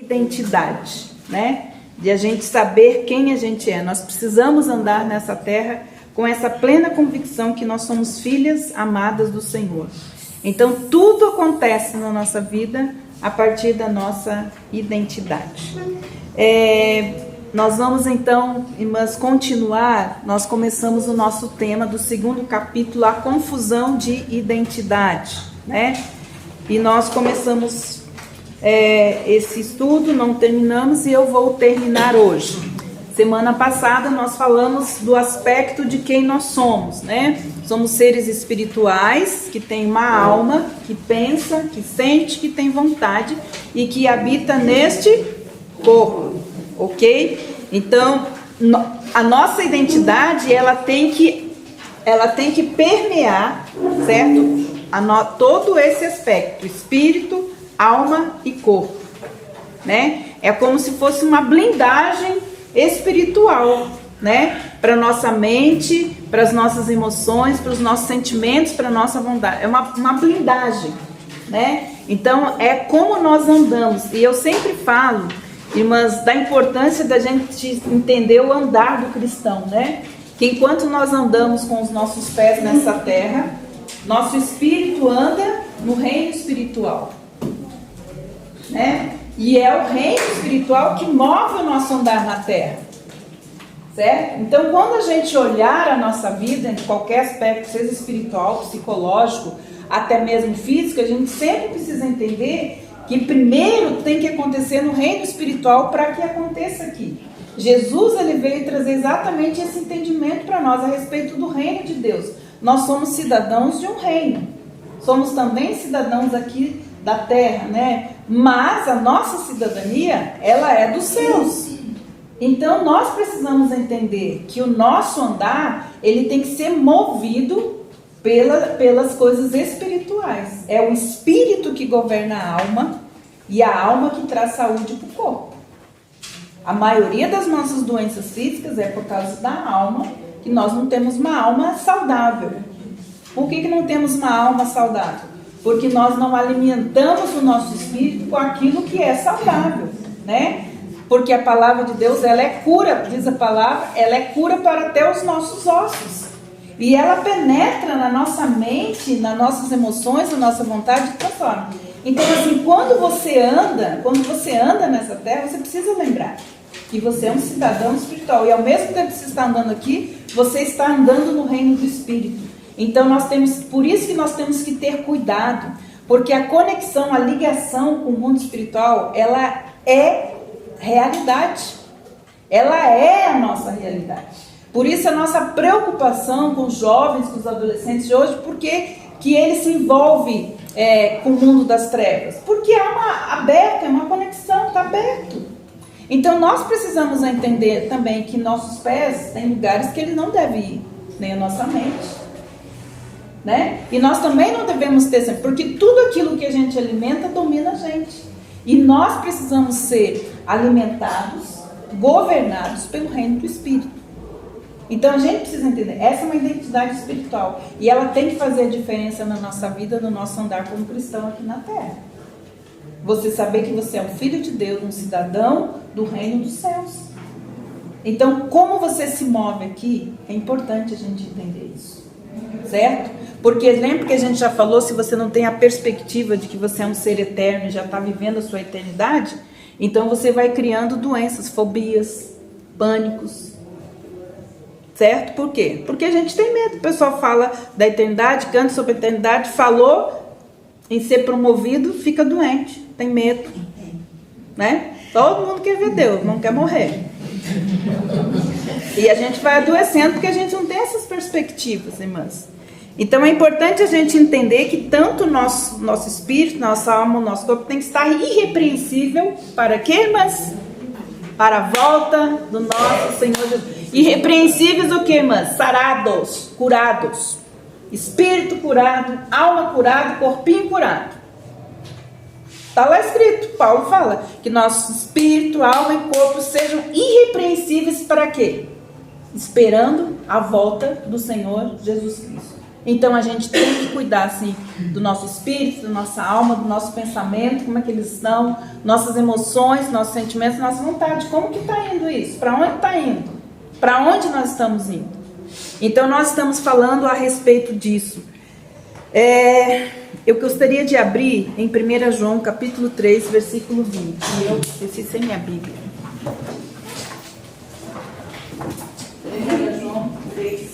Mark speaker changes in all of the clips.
Speaker 1: Identidade, né? De a gente saber quem a gente é. Nós precisamos andar nessa terra com essa plena convicção que nós somos filhas amadas do Senhor. Então, tudo acontece na nossa vida a partir da nossa identidade. Nós vamos então, irmãs, continuar. Nós começamos o nosso tema do 2º capítulo, a confusão de identidade, né? E nós começamos esse estudo, não terminamos e eu vou terminar hoje. Semana passada nós falamos do aspecto de quem nós somos, né? Somos seres espirituais que têm uma alma, que pensa, que sente, que tem vontade e que habita neste corpo, ok? Então, a nossa identidade, ela tem que permear, certo? Todo esse aspecto, espírito, alma e corpo, né? É como se fosse uma blindagem espiritual, né? Para nossa mente, para as nossas emoções, para os nossos sentimentos, para a nossa vontade. É uma blindagem, né? Então, é como nós andamos. E eu sempre falo, irmãs, da importância da gente entender o andar do cristão, né? Que enquanto nós andamos com os nossos pés nessa terra, nosso espírito anda no reino espiritual, né? E é o reino espiritual que move o nosso andar na terra, certo? Então, quando a gente olhar a nossa vida em qualquer aspecto, seja espiritual, psicológico, até mesmo físico, a gente sempre precisa entender que primeiro tem que acontecer no reino espiritual para que aconteça aqui. Jesus, ele veio trazer exatamente esse entendimento para nós a respeito do reino de Deus. Nós somos cidadãos de um reino, somos também cidadãos aqui da terra, né? Mas a nossa cidadania, ela é dos céus. Então nós precisamos entender que o nosso andar, ele tem que ser movido pelas coisas espirituais. É o espírito que governa a alma e a alma que traz saúde para o corpo. A maioria das nossas doenças físicas é por causa da alma, que nós não temos uma alma saudável. Por que não temos uma alma saudável? Porque nós não alimentamos o nosso espírito com aquilo que é saudável, né? Porque a palavra de Deus, ela é cura, diz a palavra, ela é cura para até os nossos ossos. E ela penetra na nossa mente, nas nossas emoções, na nossa vontade, de toda forma. Então, assim, quando você anda nessa terra, você precisa lembrar que você é um cidadão espiritual. E ao mesmo tempo que você está andando aqui, você está andando no reino do Espírito. Então, por isso que nós temos que ter cuidado. Porque a conexão, a ligação com o mundo espiritual, ela é realidade. Ela é a nossa realidade. Por isso a nossa preocupação com os jovens, com os adolescentes de hoje, porque que eles se envolvem com o mundo das trevas? Porque é uma conexão, está aberto. Então nós precisamos entender também que nossos pés têm lugares que eles não devem ir, nem a nossa mente, né? E nós também não devemos ter sempre, porque tudo aquilo que a gente alimenta domina a gente. E nós precisamos ser alimentados, governados pelo reino do Espírito. Então a gente precisa entender, essa é uma identidade espiritual e ela tem que fazer a diferença na nossa vida, no nosso andar como cristão aqui na terra. Você saber que você é um filho de Deus, um cidadão do reino dos céus. Então, como você se move aqui, é importante a gente entender isso, certo? Porque lembra que a gente já falou, se você não tem a perspectiva de que você é um ser eterno e já está vivendo a sua eternidade, então você vai criando doenças, fobias, pânicos. Certo? Por quê? Porque a gente tem medo. O pessoal fala da eternidade, canta sobre a eternidade, falou em ser promovido, fica doente, tem medo, né? Todo mundo quer ver Deus, não quer morrer. E a gente vai adoecendo porque a gente não tem essas perspectivas, irmãs. Então é importante a gente entender que tanto o nosso espírito, nossa alma, o nosso corpo tem que estar irrepreensível para quê, irmãs? Para a volta do nosso Senhor Jesus. Irrepreensíveis o que, irmãs? Sarados, curados. Espírito curado, alma curada, corpinho curado. Está lá escrito, Paulo fala, que nosso espírito, alma e corpo sejam irrepreensíveis para quê? Esperando a volta do Senhor Jesus Cristo. Então a gente tem que cuidar assim, do nosso espírito, da nossa alma, do nosso pensamento, como é que eles estão, nossas emoções, nossos sentimentos, nossa vontade. Como que está indo isso? Para onde está indo? Para onde nós estamos indo? Então nós estamos falando a respeito disso. Eu gostaria de abrir em 1 João capítulo 3, versículo 20. Eu esqueci sem minha Bíblia. 1 João 3.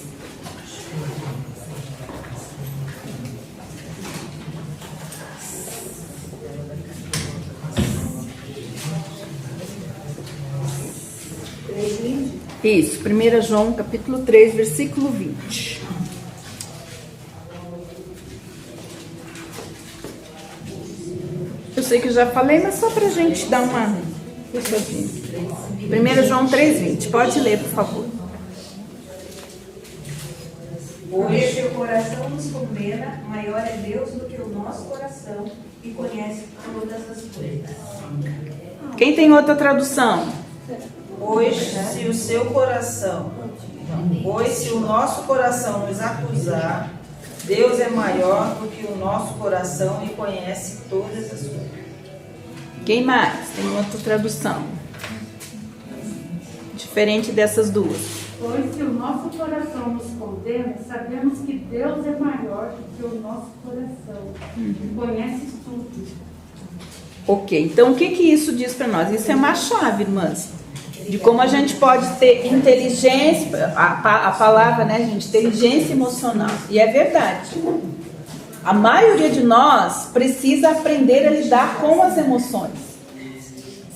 Speaker 1: Isso, 1 João capítulo 3, versículo 20. Eu sei que eu já falei, mas só pra gente dar uma puxadinha. 1 João 3, 20. Pode ler, por favor.
Speaker 2: Pois se o coração nos condena, maior é Deus do que o nosso coração, e conhece todas as coisas.
Speaker 1: Quem tem outra tradução?
Speaker 3: Pois se o nosso coração nos acusar, Deus é maior do que o nosso coração e conhece todas as coisas.
Speaker 1: Quem mais tem outra tradução? Diferente dessas duas.
Speaker 4: Pois se o nosso coração nos condena, sabemos que Deus é maior do que o nosso coração e conhece tudo.
Speaker 1: Ok, então o que isso diz para nós? Isso é uma chave, irmãs, de como a gente pode ter inteligência, a palavra, né, gente, inteligência emocional. E é verdade. A maioria de nós precisa aprender a lidar com as emoções,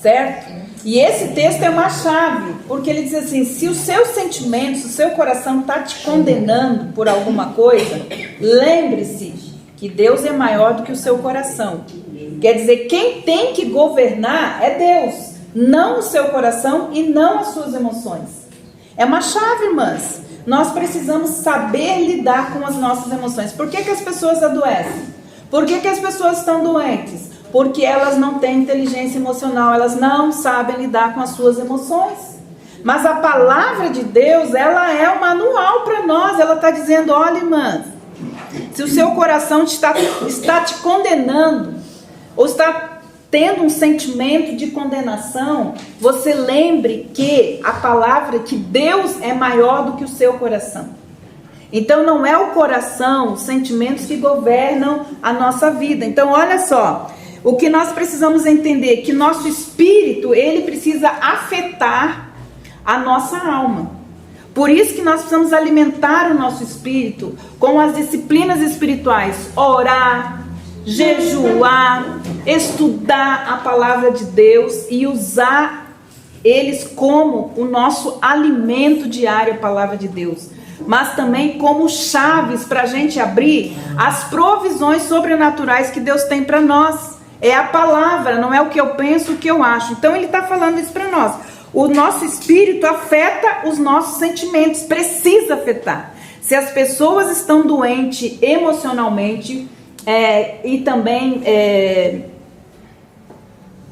Speaker 1: certo? E esse texto é uma chave, porque ele diz assim, se os seus sentimentos, o seu coração está te condenando por alguma coisa, lembre-se que Deus é maior do que o seu coração. Quer dizer, quem tem que governar é Deus, não o seu coração e não as suas emoções. É uma chave, irmãs. Nós precisamos saber lidar com as nossas emoções. Por que as pessoas adoecem? Por que as pessoas estão doentes? Porque elas não têm inteligência emocional, elas não sabem lidar com as suas emoções. Mas a palavra de Deus, ela é um manual para nós. Ela está dizendo, olha, irmãs, se o seu coração está te condenando, ou está tendo um sentimento de condenação, você lembre que a palavra, que Deus é maior do que o seu coração. Então não é o coração, os sentimentos que governam a nossa vida. Então olha só, o que nós precisamos entender, que nosso espírito, ele precisa afetar a nossa alma. Por isso que nós precisamos alimentar o nosso espírito com as disciplinas espirituais, orar, jejuar, estudar a palavra de Deus e usar eles como o nosso alimento diário, a palavra de Deus, mas também como chaves para a gente abrir as provisões sobrenaturais que Deus tem para nós. É a palavra, não é o que eu penso, o que eu acho. Então ele está falando isso para nós. O nosso espírito afeta os nossos sentimentos, precisa afetar. Se as pessoas estão doentes emocionalmente e também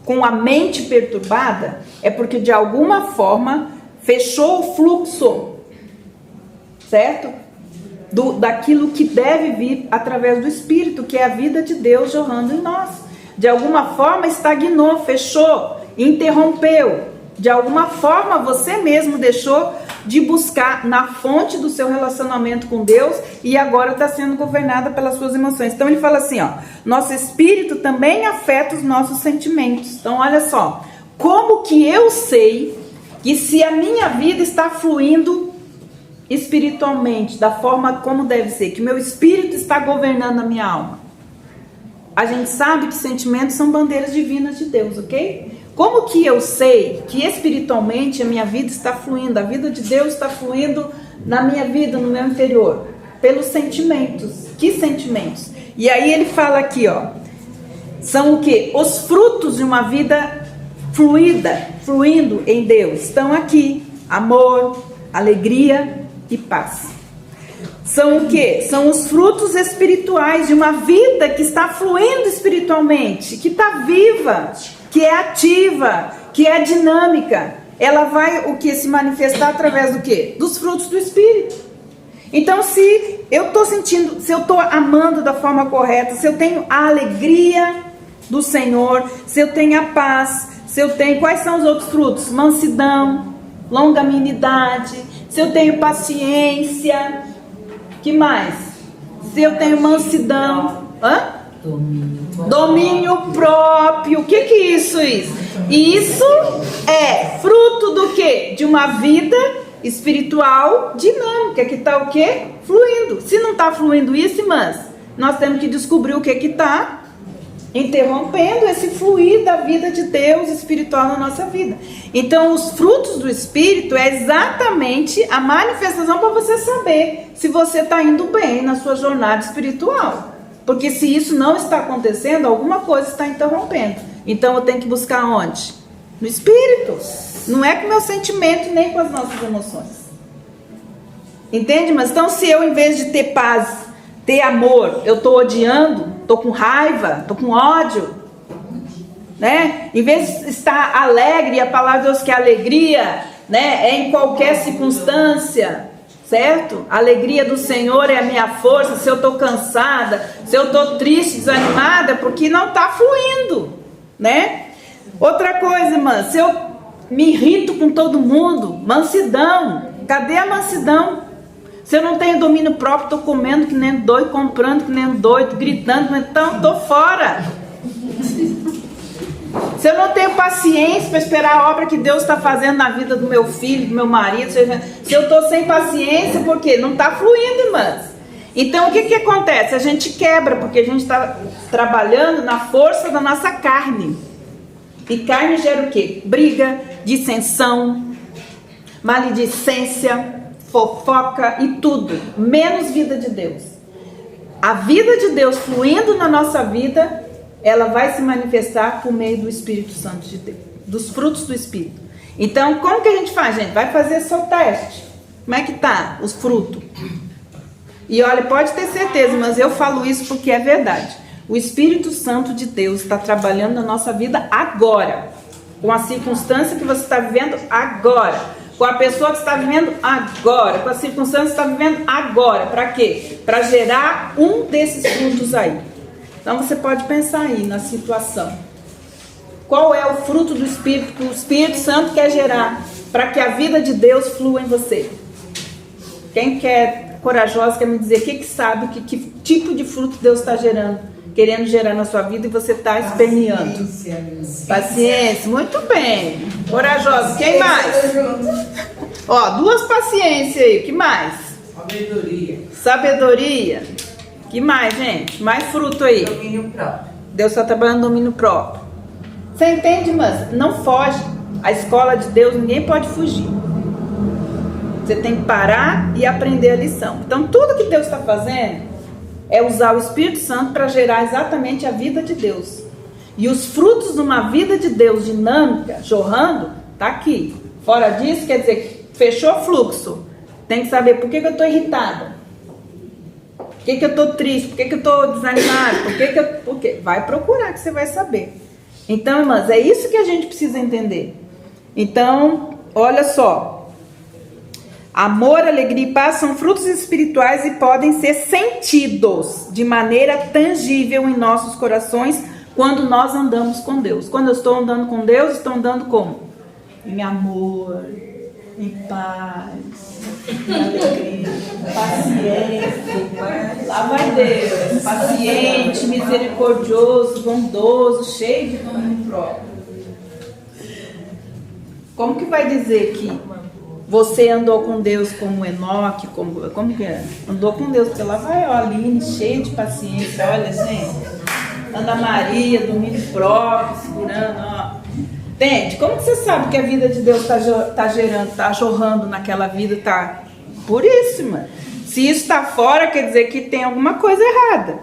Speaker 1: com a mente perturbada, é porque de alguma forma fechou o fluxo, certo? Daquilo que deve vir através do Espírito, que é a vida de Deus jorrando em nós. De alguma forma estagnou, fechou, interrompeu. De alguma forma você mesmo deixou de buscar na fonte do seu relacionamento com Deus e agora está sendo governada pelas suas emoções. Então ele fala assim, ó, nosso espírito também afeta os nossos sentimentos. Então olha só, como que eu sei que se a minha vida está fluindo espiritualmente, da forma como deve ser, que meu espírito está governando a minha alma? A gente sabe que sentimentos são bandeiras divinas de Deus, ok? Como que eu sei que espiritualmente a minha vida está fluindo, a vida de Deus está fluindo na minha vida, no meu interior? Pelos sentimentos. Que sentimentos? E aí ele fala aqui, ó, são o quê? Os frutos de uma vida fluindo em Deus. Estão aqui, amor, alegria e paz. São o quê? São os frutos espirituais de uma vida que está fluindo espiritualmente, que está viva, que é ativa, que é dinâmica. Ela vai o que se manifestar através do quê? Dos frutos do Espírito. Então, se eu estou sentindo, se eu estou amando da forma correta, se eu tenho a alegria do Senhor, se eu tenho a paz, se eu tenho, quais são os outros frutos? Mansidão, longanimidade, se eu tenho paciência, que mais? Se eu tenho mansidão, domínio próprio. O que é isso? Isso é fruto do quê? De uma vida espiritual dinâmica, que está o quê? Fluindo. Se não está fluindo isso, irmãs, nós temos que descobrir o que está interrompendo esse fluir da vida de Deus espiritual na nossa vida. Então, os frutos do Espírito é exatamente a manifestação para você saber se você está indo bem na sua jornada espiritual. Porque se isso não está acontecendo, alguma coisa está interrompendo. Então, eu tenho que buscar onde? No Espírito. Não é com o meu sentimento nem com as nossas emoções. Entende? Mas então, se eu, em vez de ter paz, ter amor, eu estou odiando, estou com raiva, estou com ódio, né? Em vez de estar alegre, a palavra de Deus que é alegria, né? É em qualquer circunstância, certo? A alegria do Senhor é a minha força. Se eu estou cansada, se eu estou triste, desanimada, porque não está fluindo, né? Outra coisa, irmã, se eu me irrito com todo mundo, mansidão, cadê a mansidão? Se eu não tenho domínio próprio, estou comendo que nem doido, comprando que nem doido, gritando, então estou fora. Se eu não tenho paciência para esperar a obra que Deus está fazendo na vida do meu filho, do meu marido, se eu estou sem paciência, por quê? Não está fluindo, irmãs. Então o que acontece? A gente quebra, porque a gente está trabalhando na força da nossa carne. E carne gera o quê? Briga, dissensão, maledicência, fofoca e tudo, menos vida de Deus. A vida de Deus fluindo na nossa vida, ela vai se manifestar por meio do Espírito Santo de Deus, dos frutos do Espírito. Então, como que a gente faz, gente? Vai fazer só o teste. Como é que tá os frutos? E olha, pode ter certeza, mas eu falo isso porque é verdade. O Espírito Santo de Deus está trabalhando na nossa vida agora, com a circunstância que você está vivendo agora, com a pessoa que está vivendo agora, com a circunstância que está vivendo agora. Para quê? Para gerar um desses frutos aí. Então você pode pensar aí na situação. Qual é o fruto do Espírito que o Espírito Santo quer gerar para que a vida de Deus flua em você? Quem quer corajosa quer me dizer que sabe que tipo de fruto Deus está gerando? Querendo gerar na sua vida e você está esperneando. Paciência, muito bem. Corajosa, quem mais? Ó, 2 paciências aí, que mais? Sabedoria. Que mais, gente? Mais fruto aí.
Speaker 3: Domínio próprio.
Speaker 1: Deus está trabalhando no domínio próprio. Você entende, mas não foge. A escola de Deus, ninguém pode fugir. Você tem que parar e aprender a lição. Então, tudo que Deus está fazendo é usar o Espírito Santo para gerar exatamente a vida de Deus. E os frutos de uma vida de Deus dinâmica, jorrando, tá aqui. Fora disso, quer dizer, fechou o fluxo. Tem que saber por que eu estou irritada. Por que eu estou triste? Por que eu estou desanimada? Por quê? Vai procurar que você vai saber. Então, irmãs, é isso que a gente precisa entender. Então, olha só. Amor, alegria e paz são frutos espirituais e podem ser sentidos de maneira tangível em nossos corações quando nós andamos com Deus. Quando eu estou andando com Deus, estou andando como? Em amor, em paz, em alegria, paciência. Lá vai Deus, paciente, misericordioso, bondoso, cheio de domínio próprio. Como que vai dizer que você andou com Deus como Enoque, como que é? Andou com Deus, porque lá vai a Aline, cheia de paciência, olha, gente. Ana Maria, domínio próprio, segurando, ó. Entende? Como que você sabe que a vida de Deus está gerando, está jorrando naquela vida, está puríssima? Se isso está fora, quer dizer que tem alguma coisa errada.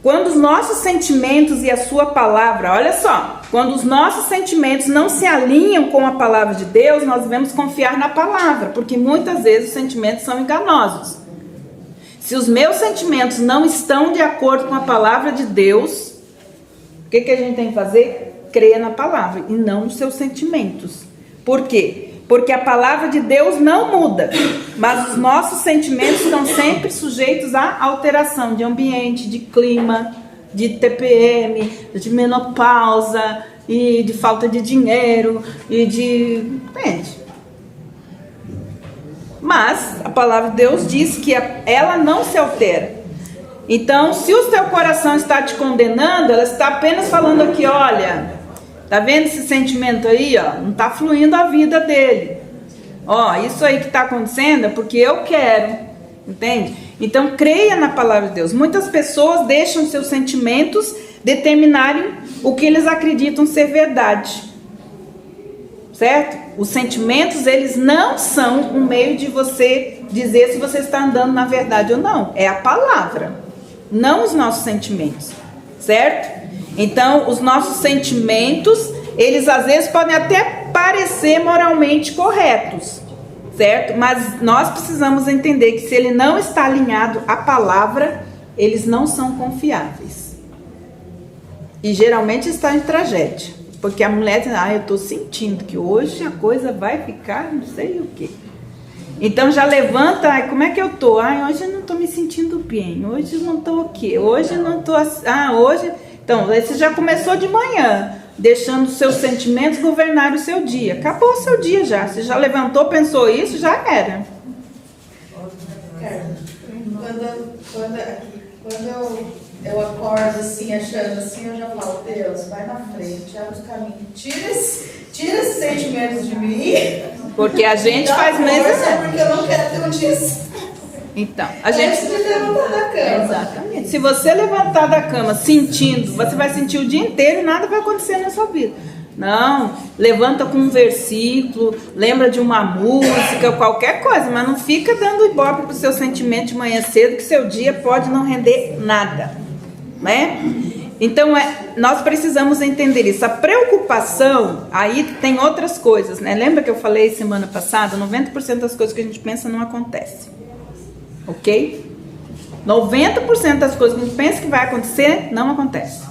Speaker 1: Quando os nossos sentimentos e a sua palavra, olha só, quando os nossos sentimentos não se alinham com a palavra de Deus, nós devemos confiar na palavra, porque muitas vezes os sentimentos são enganosos. Se os meus sentimentos não estão de acordo com a palavra de Deus, o que a gente tem que fazer? Crer na palavra e não nos seus sentimentos. Por quê? Porque a palavra de Deus não muda, mas os nossos sentimentos estão sempre sujeitos à alteração de ambiente, de clima, de TPM, de menopausa, e de falta de dinheiro, e de... Entende? Mas a palavra de Deus diz que ela não se altera. Então, se o teu coração está te condenando, ela está apenas falando aqui, olha, tá vendo esse sentimento aí, ó? Não está fluindo a vida dele. Ó, isso aí que está acontecendo é porque eu quero, entende? Então, creia na palavra de Deus. Muitas pessoas deixam seus sentimentos determinarem o que eles acreditam ser verdade. Certo? Os sentimentos, eles não são um meio de você dizer se você está andando na verdade ou não. É a palavra, não os nossos sentimentos. Certo? Então, os nossos sentimentos, eles às vezes podem até parecer moralmente corretos. Certo? Mas nós precisamos entender que se ele não está alinhado à palavra, eles não são confiáveis. E geralmente está em tragédia. Porque a mulher diz, eu estou sentindo que hoje a coisa vai ficar não sei o quê. Então já levanta, como é que eu estou? Hoje eu não estou me sentindo bem, hoje eu não estou o quê? Hoje eu não estou hoje... Então, você já começou de manhã, deixando os seus sentimentos governarem o seu dia. Acabou o seu dia já. Você já levantou, pensou isso, já era.
Speaker 5: Quando eu acordo assim, achando assim, eu já falo, Deus, vai na frente, abre os caminhos, tira esses sentimentos de mim.
Speaker 1: Porque a gente faz mesmo.
Speaker 5: Porque eu não quero ter um dia.
Speaker 1: Então, a gente...
Speaker 5: Antes de levantar da cama.
Speaker 1: Exatamente. Se você levantar da cama sentindo, você vai sentir o dia inteiro e nada vai acontecer na sua vida. Não, levanta com um versículo, lembra de uma música, qualquer coisa, mas não fica dando ibope pro seu sentimento de manhã cedo, que seu dia pode não render nada, né? Então, nós precisamos entender isso. A preocupação, aí tem outras coisas, né? Lembra que eu falei semana passada? 90% das coisas que a gente pensa não acontece. Ok? 90% das coisas que a gente pensa que vai acontecer, não acontece.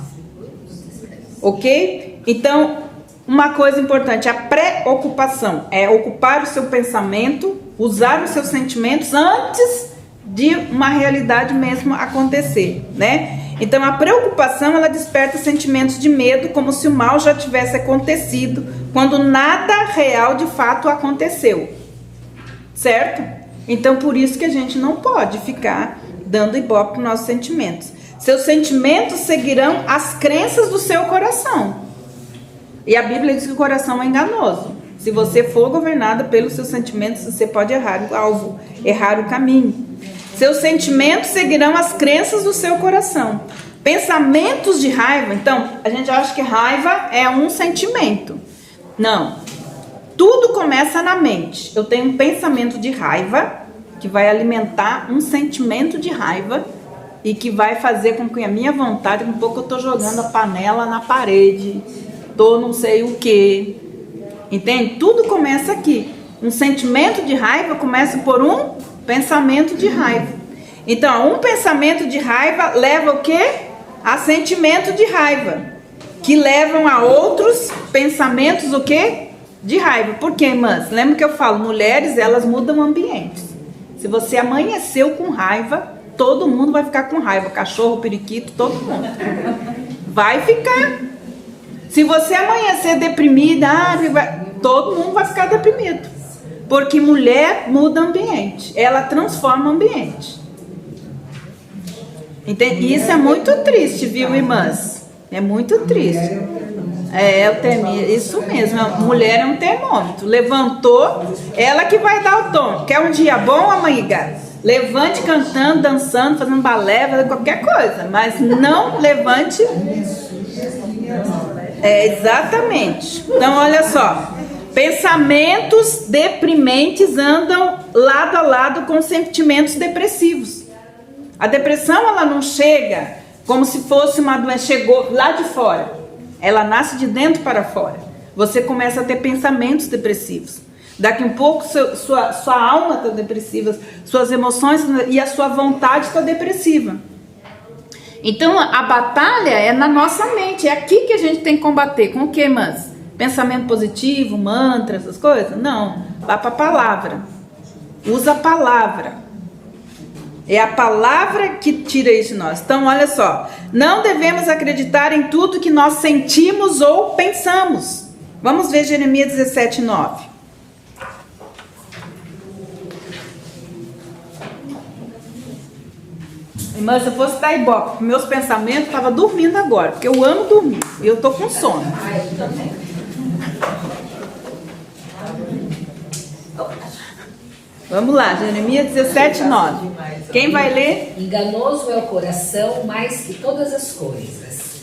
Speaker 1: Ok? Então, uma coisa importante, a preocupação é ocupar o seu pensamento, usar os seus sentimentos antes de uma realidade mesmo acontecer, né? Então, a preocupação, ela desperta sentimentos de medo, como se o mal já tivesse acontecido, quando nada real de fato aconteceu. Certo? Então, por isso que a gente não pode ficar dando ibope para os nossos sentimentos. Seus sentimentos seguirão as crenças do seu coração. E a Bíblia diz que o coração é enganoso. Se você for governada pelos seus sentimentos, você pode errar o alvo, errar o caminho. Seus sentimentos seguirão as crenças do seu coração. Pensamentos de raiva. Então, a gente acha que raiva é um sentimento. Não. Tudo começa na mente. Eu tenho um pensamento de raiva que vai alimentar um sentimento de raiva e que vai fazer com que a minha vontade, um pouco eu estou jogando a panela na parede, tô não sei o que, entende? Tudo começa aqui. Um sentimento de raiva começa por um pensamento de raiva. Então, um pensamento de raiva leva o quê? A sentimento de raiva, que levam a outros pensamentos o quê? De raiva. Por quê, irmãs? Lembra que eu falo, mulheres, elas mudam ambientes. Se você amanheceu com raiva, todo mundo vai ficar com raiva. Cachorro, periquito, todo mundo. Vai ficar. Se você amanhecer deprimida, todo mundo vai ficar deprimido. Porque mulher muda ambiente. Ela transforma o ambiente. Entende? E isso é muito triste, viu, irmãs? É muito triste. Isso mesmo, a mulher é um termômetro. Levantou, ela que vai dar o tom. Quer um dia bom, amiga? Levante cantando, dançando, fazendo balé, fazendo qualquer coisa. Mas não levante. Exatamente. Então, olha só. Pensamentos deprimentes andam lado a lado com sentimentos depressivos. A depressão, ela não chega como se fosse uma doença, chegou lá de fora. Ela nasce de dentro para fora. Você começa a ter pensamentos depressivos. Daqui um pouco sua alma está depressiva, suas emoções e a sua vontade está depressiva. Então a batalha é na nossa mente. É aqui que a gente tem que combater. Com o que, irmãs? pensamento positivo, mantra, essas coisas? Não, vá para a palavra. Usa a palavra. É a palavra que tira isso de nós. Então, olha só. Não devemos acreditar em tudo que nós sentimos ou pensamos. Vamos ver Jeremias 17:9. Irmã, se eu fosse dar ibope, meus pensamentos estavam dormindo agora, porque eu amo dormir. E eu tô com sono.
Speaker 3: Eu também.
Speaker 1: Vamos lá, Jeremias 17:9. Quem vai ler?
Speaker 6: Enganoso é o coração mais que todas as coisas,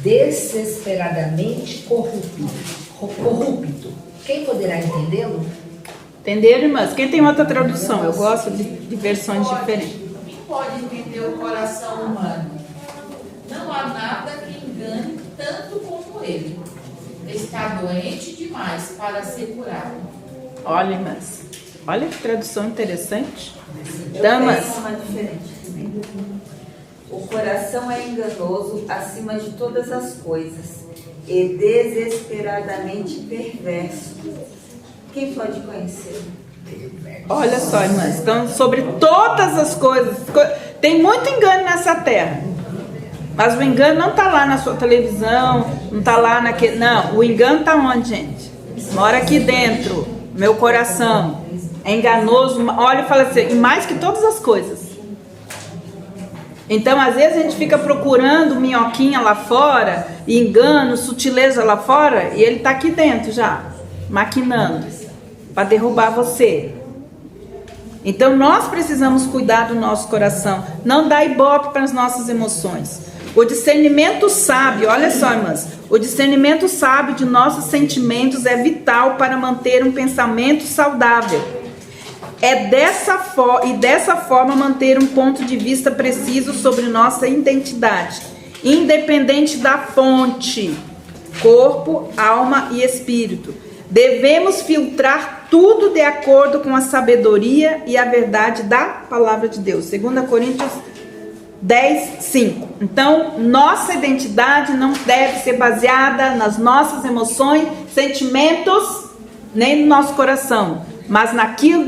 Speaker 6: desesperadamente corrupto. Quem poderá entendê-lo?
Speaker 1: Entenderam, irmãs? Quem tem outra tradução? Eu gosto de versões diferentes.
Speaker 7: Quem pode entender o coração humano? Não há nada que engane tanto como ele. Está doente demais para ser curado.
Speaker 1: Olha, irmãs. Olha que tradução interessante.
Speaker 8: Eu
Speaker 1: Damas.
Speaker 8: tenho uma diferente. O coração é enganoso acima de todas as coisas e desesperadamente perverso. Quem pode conhecer?
Speaker 1: Olha só, irmãs. Então, sobre todas as coisas. Tem muito engano nessa terra. Mas o engano não está lá na sua televisão. Não está lá naquele. Não, o engano está onde, gente? Mora aqui dentro. Meu coração. É enganoso. Olha e fala assim, e mais que todas as coisas. Então, às vezes a gente fica procurando minhoquinha lá fora, engano, sutileza lá fora, e ele está aqui dentro já, maquinando, para derrubar você. Então, nós precisamos cuidar do nosso coração, não dar ibope para as nossas emoções. O discernimento sábio, olha só, irmãs, o discernimento sábio de nossos sentimentos é vital para manter um pensamento saudável. Dessa forma manter um ponto de vista preciso sobre nossa identidade, independente da fonte, corpo, alma e espírito. Devemos filtrar tudo de acordo com a sabedoria e a verdade da palavra de Deus. 2 Coríntios 10:5. Então, nossa identidade não deve ser baseada nas nossas emoções, sentimentos, nem no nosso coração, mas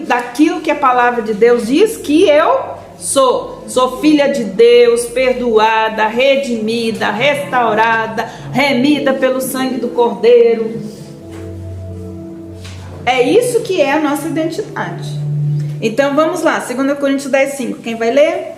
Speaker 1: daquilo que a palavra de Deus diz que eu sou. Sou filha de Deus, perdoada, redimida, restaurada, remida pelo sangue do Cordeiro. É isso que é a nossa identidade. Então vamos lá, 2 Coríntios 10:5. Quem vai ler?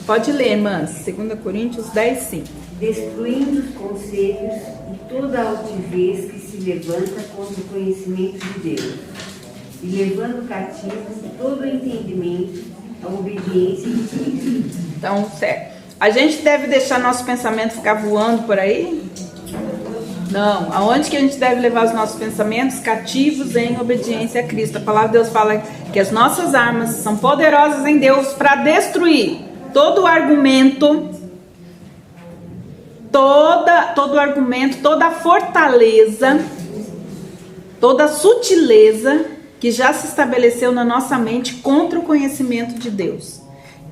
Speaker 1: Pode ler, irmãs. 2 Coríntios 10:5.
Speaker 9: Destruindo os conselhos e toda a altivez que se levanta contra o conhecimento de Deus, e levando cativos todo o entendimento à obediência de Cristo.
Speaker 1: Então, certo. A gente deve deixar nosso pensamento ficar voando por aí? Não. Aonde que a gente deve levar os nossos pensamentos? Cativos em obediência a Cristo. A palavra de Deus fala que as nossas armas são poderosas em Deus para destruir todo argumento, toda fortaleza, toda sutileza que já se estabeleceu na nossa mente contra o conhecimento de Deus.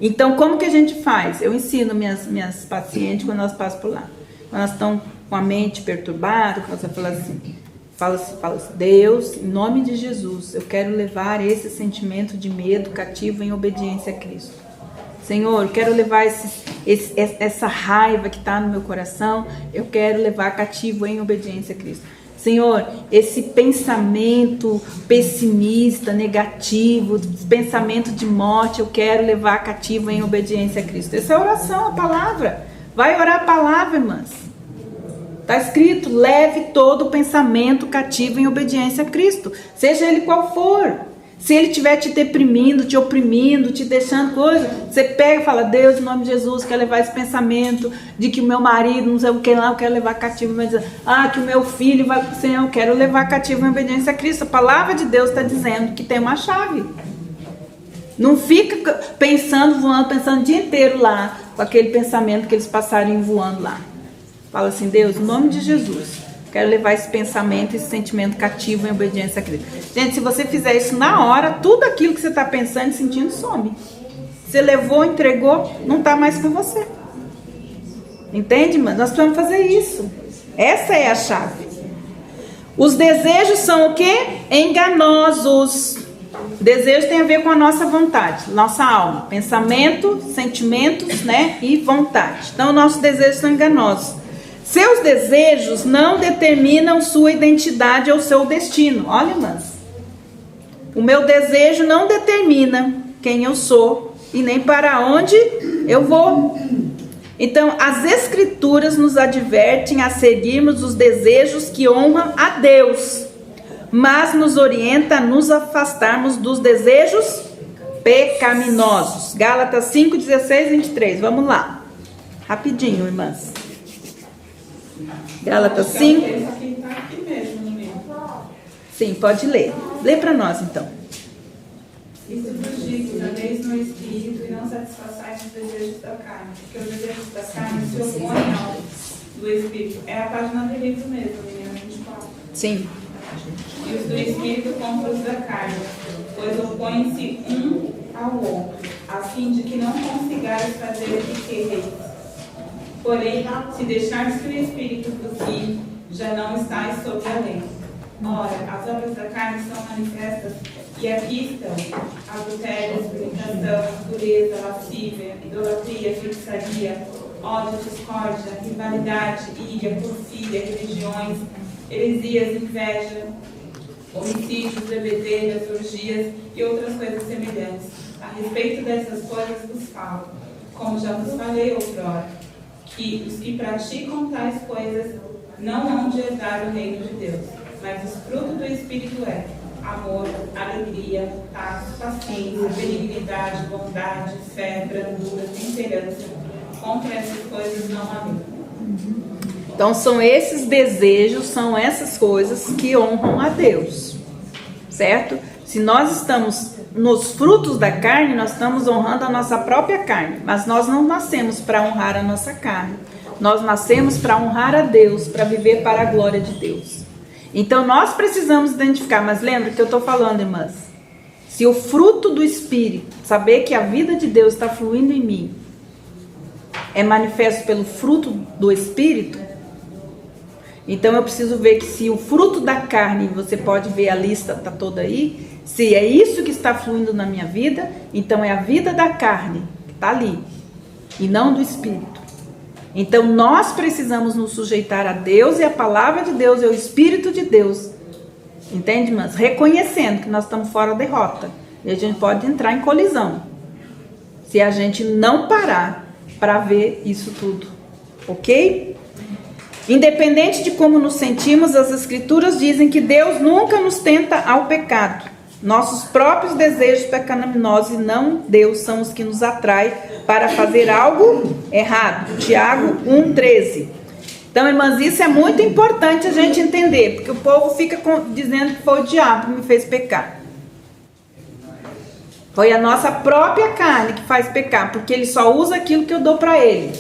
Speaker 1: Então, como que a gente faz? Eu ensino minhas pacientes quando elas passam por lá. Quando elas estão com a mente perturbada, quando você fala assim, Deus, em nome de Jesus, eu quero levar esse sentimento de medo cativo em obediência a Cristo. Senhor, eu quero levar essa raiva que está no meu coração, eu quero levar cativo em obediência a Cristo. Senhor, esse pensamento pessimista, negativo, pensamento de morte, eu quero levar cativo em obediência a Cristo. Essa é a oração, a palavra. Vai orar a palavra, irmãs. Está escrito, leve todo pensamento cativo em obediência a Cristo, seja ele qual for. Se ele estiver te deprimindo, te oprimindo, te deixando coisa, você pega e fala, Deus, em nome de Jesus, quero levar esse pensamento de que o meu marido, não sei o que lá, eu quero levar cativo, mas que o meu filho vai, Senhor, eu quero levar cativo em obediência a Cristo. A palavra de Deus está dizendo que tem uma chave. Não fica pensando o dia inteiro lá, com aquele pensamento que eles passarem voando lá. Fala assim, Deus, em nome de Jesus, quero levar esse pensamento, esse sentimento cativo em obediência a Cristo. Gente, se você fizer isso na hora, tudo aquilo que você está pensando e sentindo some. Você levou, entregou, não está mais com você. Entende, mano? Nós precisamos fazer isso. Essa é a chave. Os desejos são o quê? Enganosos. Desejo tem a ver com a nossa vontade, nossa alma. Pensamento, sentimentos, né? E vontade. Então, nossos desejos são enganosos. Seus desejos não determinam sua identidade ou seu destino. Olha, irmãs. O meu desejo não determina quem eu sou e nem para onde eu vou. Então, as Escrituras nos advertem a seguirmos os desejos que honram a Deus, mas nos orienta a nos afastarmos dos desejos pecaminosos. Gálatas 5, 16 e 23. Vamos lá. Rapidinho, irmãs. Gálatas 5. Sim, pode ler. Lê para nós, então.
Speaker 10: Isso vos digo, andeis no Espírito e não satisfaçais os desejos da carne, porque os desejos da carne se opõem ao do Espírito. É a página do livro mesmo, menina 24.
Speaker 1: Sim.
Speaker 10: E os do Espírito contra os da carne, pois opõem-se um ao outro, a fim de que não consigais fazer o que quereis. Porém, se deixardes que o Espírito vos guie, já não estáis sob a lei. Ora, as obras da carne são manifestas, e aqui estão: adultério, fornicação, impureza, lascívia, idolatria, feitiçaria, ódio, discórdia, rivalidade, ira, porfíria, religiões, heresias, inveja, homicídios, bebedeiras, orgias e outras coisas semelhantes. A respeito dessas coisas vos falo, como já vos falei outrora, que os que praticam tais coisas não hão de herdar o reino de Deus. Mas o fruto do Espírito é amor, alegria, paz, paciência, benignidade, bondade, fé, brandura, temperança. Contra essas coisas não há lei.
Speaker 1: Então são esses desejos, são essas coisas que honram a Deus, certo? Se nós estamos nos frutos da carne, nós estamos honrando a nossa própria carne, mas nós não nascemos para honrar a nossa carne, nós nascemos para honrar a Deus, para viver para a glória de Deus. Então nós precisamos identificar, mas lembra que eu estou falando, irmãs, se o fruto do Espírito, saber que a vida de Deus está fluindo em mim, é manifesto pelo fruto do Espírito, então eu preciso ver que se o fruto da carne, você pode ver a lista, está toda aí, se é isso que está fluindo na minha vida, então é a vida da carne que está ali, e não do Espírito. Então nós precisamos nos sujeitar a Deus e a palavra de Deus é o Espírito de Deus. Entende, irmãs? Reconhecendo que nós estamos fora da rota. E a gente pode entrar em colisão. Se a gente não parar para ver isso tudo. Ok? Independente de como nos sentimos, as Escrituras dizem que Deus nunca nos tenta ao pecado. Nossos próprios desejos pecaminosos e não Deus são os que nos atraem para fazer algo errado. Tiago 1,13. Então, irmãs, isso é muito importante a gente entender, porque o povo fica dizendo que foi o diabo que me fez pecar. Foi a nossa própria carne que faz pecar, porque ele só usa aquilo que eu dou para ele.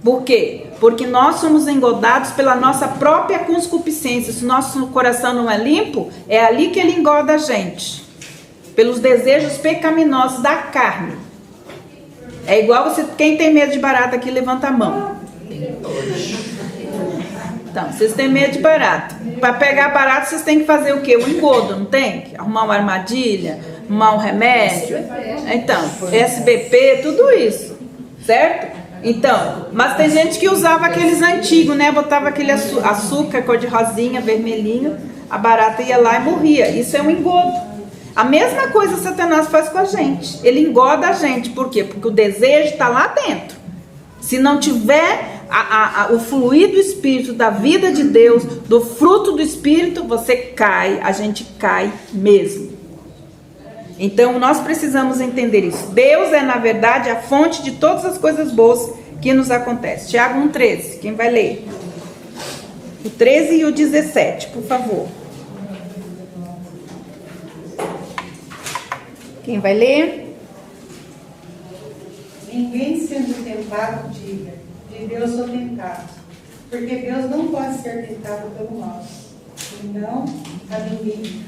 Speaker 1: Por quê? Porque nós somos engodados pela nossa própria concupiscência. Se o nosso coração não é limpo, é ali que ele engoda a gente. Pelos desejos pecaminosos da carne. É igual você, quem tem medo de barata aqui, levanta a mão. Então, vocês têm medo de barata. Para pegar barata, vocês têm que fazer o quê? O engodo, não tem? Arrumar uma armadilha, arrumar um remédio. Então, SBP, tudo isso. Certo? Então, mas tem gente que usava aqueles antigos, né? Botava aquele açúcar cor de rosinha, vermelhinho, a barata ia lá e morria. Isso é um engodo. A mesma coisa Satanás faz com a gente. Ele engoda a gente. Por quê? Porque o desejo está lá dentro. Se não tiver o fluir do Espírito, da vida de Deus, do fruto do Espírito, você cai, a gente cai mesmo. Então nós precisamos entender isso. Deus é na verdade a fonte de todas as coisas boas que nos acontecem. Tiago 1,13, quem vai ler? O 13 e o 17, por favor. Quem vai ler?
Speaker 11: Ninguém sendo tentado diga, de Deus sou tentado. Porque Deus não pode ser tentado pelo mal. Não a ninguém.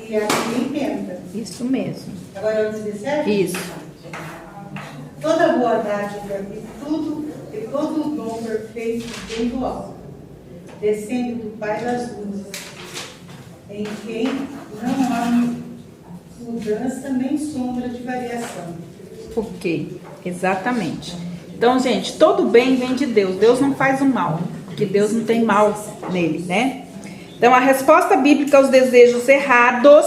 Speaker 11: E a ninguém tenta.
Speaker 1: Isso mesmo.
Speaker 11: Agora eu dizer certo?
Speaker 1: Isso.
Speaker 11: Toda boa dádiva e todo o dom perfeito vem do alto, descendo do Pai das luzes, em quem não há mudança nem sombra de variação.
Speaker 1: Ok, exatamente. Então, gente, todo bem vem de Deus. Deus não faz o mal, porque Deus não tem mal nele, né? Então, a resposta bíblica aos desejos errados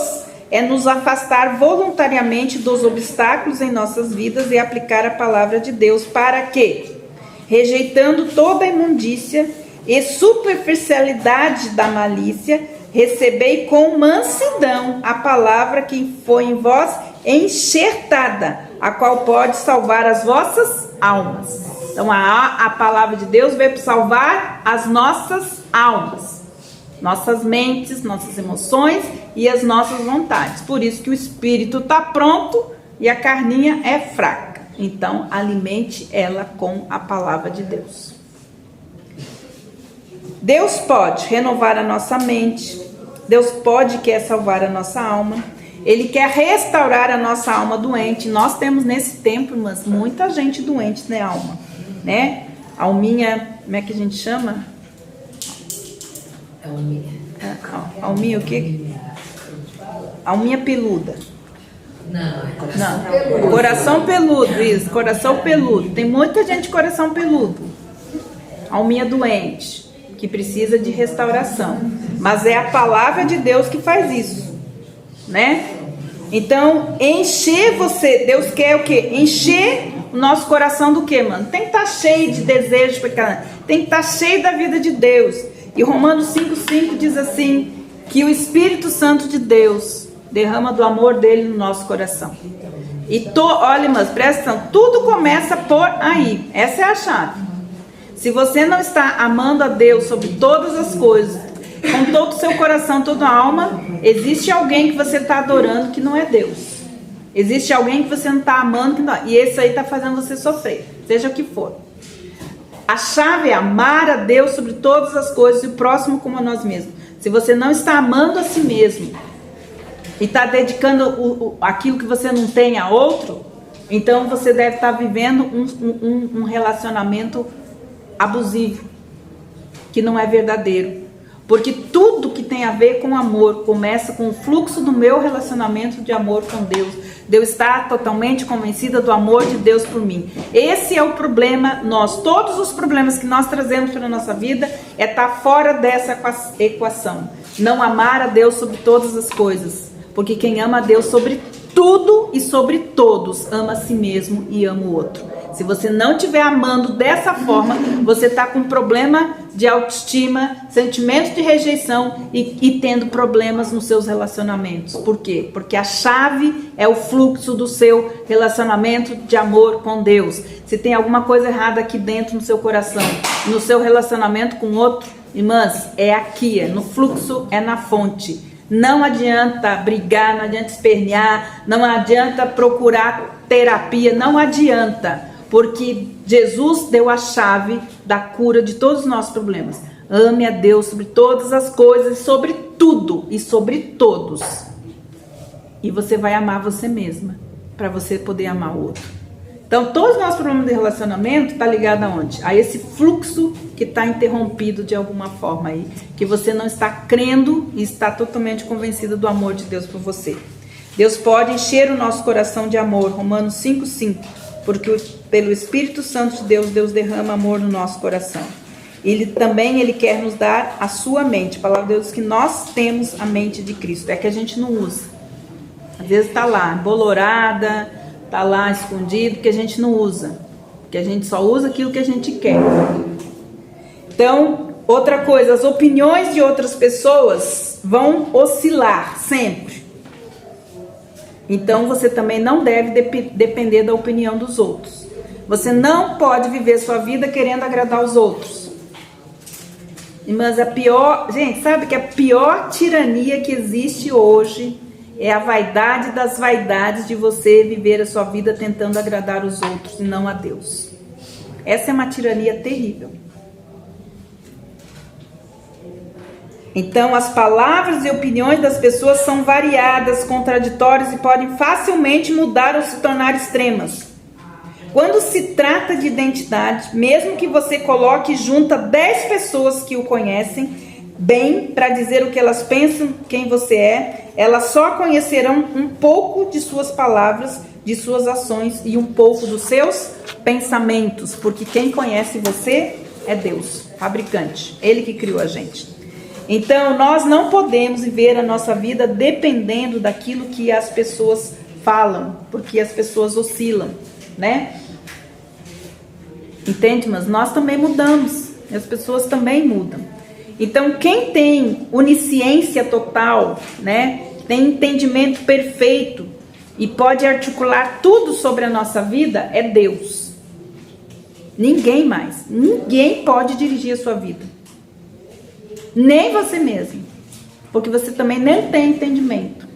Speaker 1: é nos afastar voluntariamente dos obstáculos em nossas vidas e aplicar a palavra de Deus para quê? Rejeitando toda a imundícia e superficialidade da malícia, recebei com mansidão a palavra que foi em vós enxertada, a qual pode salvar as vossas almas. Então a palavra de Deus veio para salvar as nossas almas, nossas mentes, nossas emoções e as nossas vontades. Por isso que o espírito está pronto e a carninha é fraca. Então alimente ela com a palavra de Deus. Deus pode renovar a nossa mente. Deus pode quer salvar a nossa alma. Ele quer restaurar a nossa alma doente. Nós temos nesse tempo, mas muita gente doente na alma, né? Alminha, como é que a gente chama? Alminha o quê? Alminha peluda. Não. Coração peludo, isso. Coração peludo. Tem muita gente de coração peludo. Alminha doente, que precisa de restauração. Mas é a palavra de Deus que faz isso, né? Então, encher você, Deus quer o quê? Encher o nosso coração do quê, mano? Tem que estar cheio de desejos, tem que estar cheio da vida de Deus. E Romanos 5,5 diz assim, que o Espírito Santo de Deus derrama do amor dele no nosso coração. E olha, mas presta atenção, tudo começa por aí. Essa é a chave. Se você não está amando a Deus sobre todas as coisas, com todo o seu coração, toda a alma, existe alguém que você está adorando que não é Deus. Existe alguém que você não está amando que não, e esse aí está fazendo você sofrer, seja o que for. A chave é amar a Deus sobre todas as coisas e o próximo como a nós mesmos. Se você não está amando a si mesmo e está dedicando aquilo que você não tem a outro, então você deve estar vivendo um relacionamento abusivo, que não é verdadeiro. Porque tudo que tem a ver com amor começa com o fluxo do meu relacionamento de amor com Deus. Deus está totalmente convencida do amor de Deus por mim. Esse é o problema nosso. Todos os problemas que nós trazemos para a nossa vida é estar fora dessa equação. Não amar a Deus sobre todas as coisas. Porque quem ama a Deus sobre tudo e sobre todos, ama a si mesmo e ama o outro. Se você não estiver amando dessa forma, você está com problema de autoestima, sentimento de rejeição e tendo problemas nos seus relacionamentos. Por quê? Porque a chave é o fluxo do seu relacionamento de amor com Deus. Se tem alguma coisa errada aqui dentro no seu coração, no seu relacionamento com outro, irmãs, é aqui, é no fluxo, é na fonte. Não adianta brigar, não adianta espernear, não adianta procurar terapia, não adianta. Porque Jesus deu a chave da cura de todos os nossos problemas. Ame a Deus sobre todas as coisas, sobre tudo e sobre todos. E você vai amar você mesma, para você poder amar o outro. Então, todos os nossos problemas de relacionamento estão ligados aonde? A esse fluxo que está interrompido de alguma forma aí. Que você não está crendo e está totalmente convencida do amor de Deus por você. Deus pode encher o nosso coração de amor. Romanos 5,5. Porque pelo Espírito Santo de Deus, Deus derrama amor no nosso coração. Ele quer nos dar a sua mente. A palavra de Deus diz que nós temos a mente de Cristo. É que a gente não usa. Às vezes está lá, embolorada, está lá escondido, porque a gente não usa. Porque a gente só usa aquilo que a gente quer. Então, outra coisa, as opiniões de outras pessoas vão oscilar sempre. Então você também não deve depender da opinião dos outros. Você não pode viver sua vida querendo agradar os outros. Mas gente, sabe que a pior tirania que existe hoje é a vaidade das vaidades de você viver a sua vida tentando agradar os outros e não a Deus. Essa é uma tirania terrível. Então, as palavras e opiniões das pessoas são variadas, contraditórias e podem facilmente mudar ou se tornar extremas. Quando se trata de identidade, mesmo que você coloque junto 10 pessoas que o conhecem bem para dizer o que elas pensam, quem você é, elas só conhecerão um pouco de suas palavras, de suas ações e um pouco dos seus pensamentos, porque quem conhece você é Deus, fabricante, Ele que criou a gente. Então, nós não podemos viver a nossa vida dependendo daquilo que as pessoas falam, porque as pessoas oscilam, né? Entende? Mas nós também mudamos, as pessoas também mudam. Então, quem tem onisciência total, né? Tem entendimento perfeito e pode articular tudo sobre a nossa vida é Deus. Ninguém mais. Ninguém pode dirigir a sua vida. Nem você mesmo. Porque você também não tem entendimento.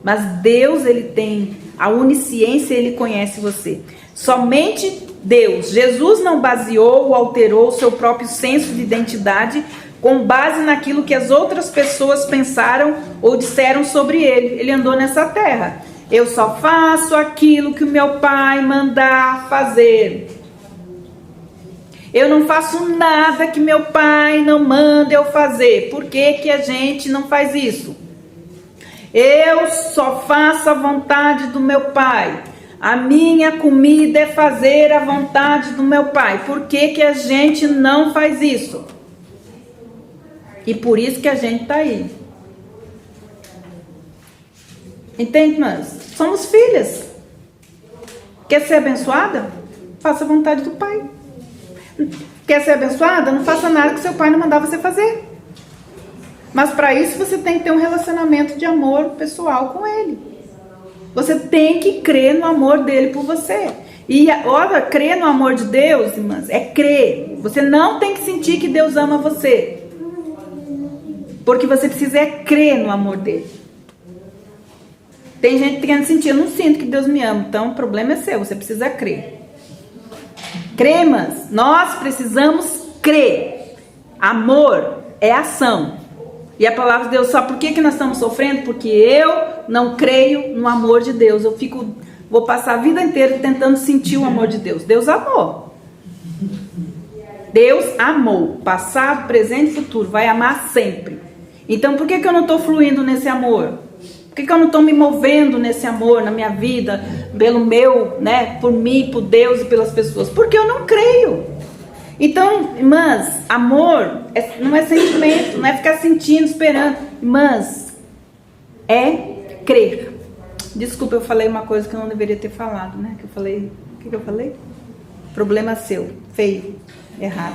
Speaker 1: Mas Deus, Ele tem a onisciência, Ele conhece você. Somente Deus. Jesus não baseou ou alterou o seu próprio senso de identidade com base naquilo que as outras pessoas pensaram ou disseram sobre Ele. Ele andou nessa terra. Eu só faço aquilo que o meu Pai mandar fazer. Eu não faço nada que meu Pai não manda eu fazer. Por que que a gente não faz isso? Eu só faço a vontade do meu Pai. A minha comida é fazer a vontade do meu Pai. Por que que a gente não faz isso? E por isso que a gente está aí. Entende, irmãs? Somos filhas. Quer ser abençoada? Faça a vontade do Pai. Quer ser abençoada? Não faça nada que seu pai não mandar você fazer. Mas para isso você tem que ter um relacionamento de amor pessoal com Ele. Você tem que crer no amor dele por você. E olha, crer no amor de Deus, irmãs, é crer. Você não tem que sentir que Deus ama você. Porque você precisa crer no amor dele. Tem gente querendo sentir, eu não sinto que Deus me ama. Então o problema é seu, você precisa crer. Crer, mas nós precisamos crer. Amor é ação. E a palavra de Deus, só por que nós estamos sofrendo? Porque eu não creio no amor de Deus. Vou passar a vida inteira tentando sentir o amor de Deus. Deus amou. Deus amou. Passado, presente e futuro. Vai amar sempre. Então por que eu não estou fluindo nesse amor? Por que eu não estou me movendo nesse amor na minha vida, pelo meu, né, por mim, por Deus e pelas pessoas? Porque eu não creio. Então, irmãs, amor não é sentimento, não é ficar sentindo, esperando. Irmãs, é crer. Desculpa, eu falei uma coisa que eu não deveria ter falado, né? Que eu falei, o que eu falei? Problema seu, feio, errado.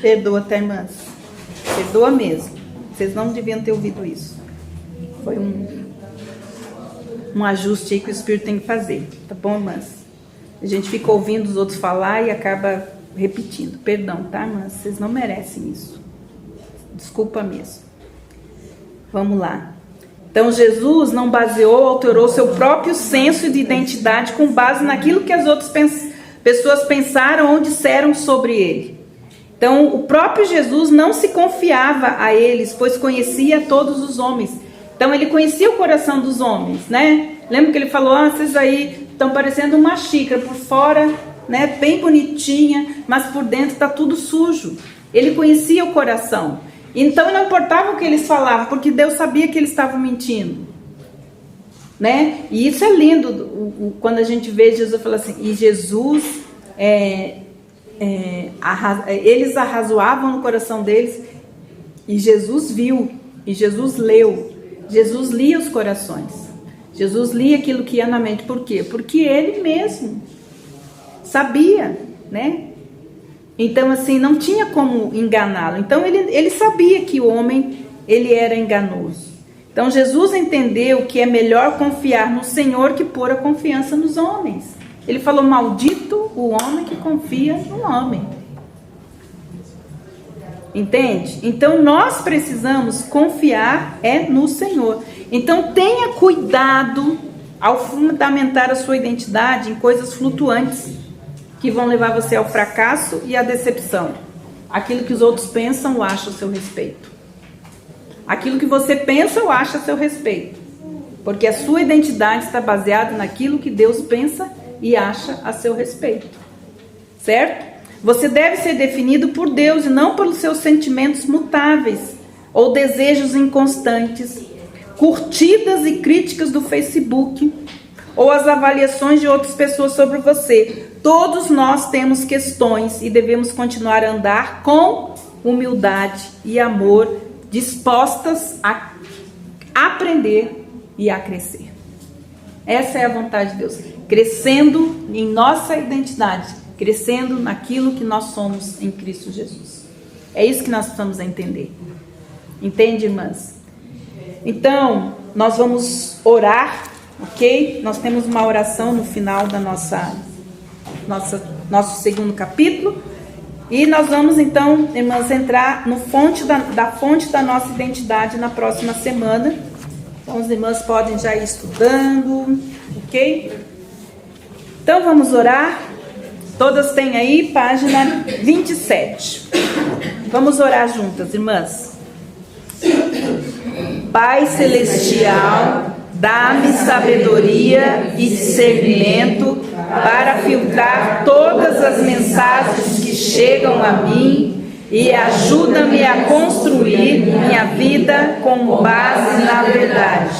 Speaker 1: Perdoa, tá, irmãs? Perdoa mesmo. Vocês não deviam ter ouvido isso. Foi um ajuste aí que o Espírito tem que fazer, tá bom, irmãs? A gente fica ouvindo os outros falar e acaba repetindo. Perdão, tá, irmãs? Vocês não merecem isso. Desculpa mesmo. Vamos lá. Então, Jesus não baseou, alterou seu próprio senso de identidade com base naquilo que as outras pessoas pensaram ou disseram sobre ele. Então, o próprio Jesus não se confiava a eles, pois conhecia todos os homens. Então, ele conhecia o coração dos homens, né? Lembra que ele falou, vocês aí estão parecendo uma xícara, por fora, né, bem bonitinha, mas por dentro está tudo sujo. Ele conhecia o coração. Então, não importava o que eles falavam, porque Deus sabia que eles estavam mentindo. Né? E isso é lindo, quando a gente vê Jesus falar assim, e Jesus, eles arrazoavam no coração deles, e Jesus viu, e Jesus leu, Jesus lia os corações, Jesus lia aquilo que ia na mente. Por quê? Porque ele mesmo sabia, né? Então assim, não tinha como enganá-lo. Então ele sabia que o homem, ele era enganoso. Então Jesus entendeu que é melhor confiar no Senhor que pôr a confiança nos homens. Ele falou, maldito o homem que confia no homem. Entende? Então nós precisamos confiar no Senhor. Então tenha cuidado ao fundamentar a sua identidade em coisas flutuantes que vão levar você ao fracasso e à decepção. aquilo que os outros pensam ou acham a seu respeito. Aquilo que você pensa ou acha a seu respeito. Porque a sua identidade está baseada naquilo que Deus pensa e acha a seu respeito. Certo? Você deve ser definido por Deus e não pelos seus sentimentos mutáveis ou desejos inconstantes, curtidas e críticas do Facebook ou as avaliações de outras pessoas sobre você. Todos nós temos questões e devemos continuar a andar com humildade e amor, dispostas a aprender e a crescer. Essa é a vontade de Deus. Crescendo em nossa identidade, crescendo naquilo que nós somos em Cristo Jesus. É isso que nós precisamos entender. Entende, irmãs? Então, nós vamos orar, ok? Nós temos uma oração no final da nosso segundo capítulo. E nós vamos então, irmãs, entrar no fonte da fonte da nossa identidade na próxima semana. Então, as irmãs podem já ir estudando, ok? Então, vamos orar. Todas têm aí, página 27. Vamos orar juntas, irmãs. Pai Celestial, dá-me sabedoria e discernimento para filtrar todas as mensagens que chegam a mim e ajuda-me a construir minha vida com base na verdade.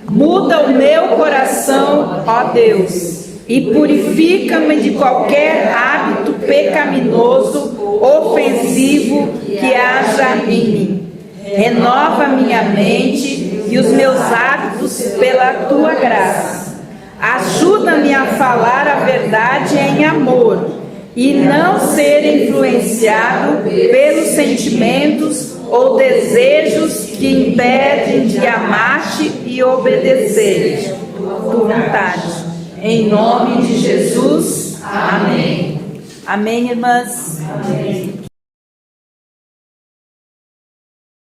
Speaker 1: Muda o meu coração, ó Deus, e purifica-me de qualquer hábito pecaminoso, ofensivo que haja em mim. Renova minha mente e os meus hábitos pela tua graça. Ajuda-me a falar a verdade em amor e não ser influenciado pelos sentimentos ou desejos que impedem de amar-te e obedecer tua vontade. Em nome de Jesus, amém. Amém, irmãs? Amém.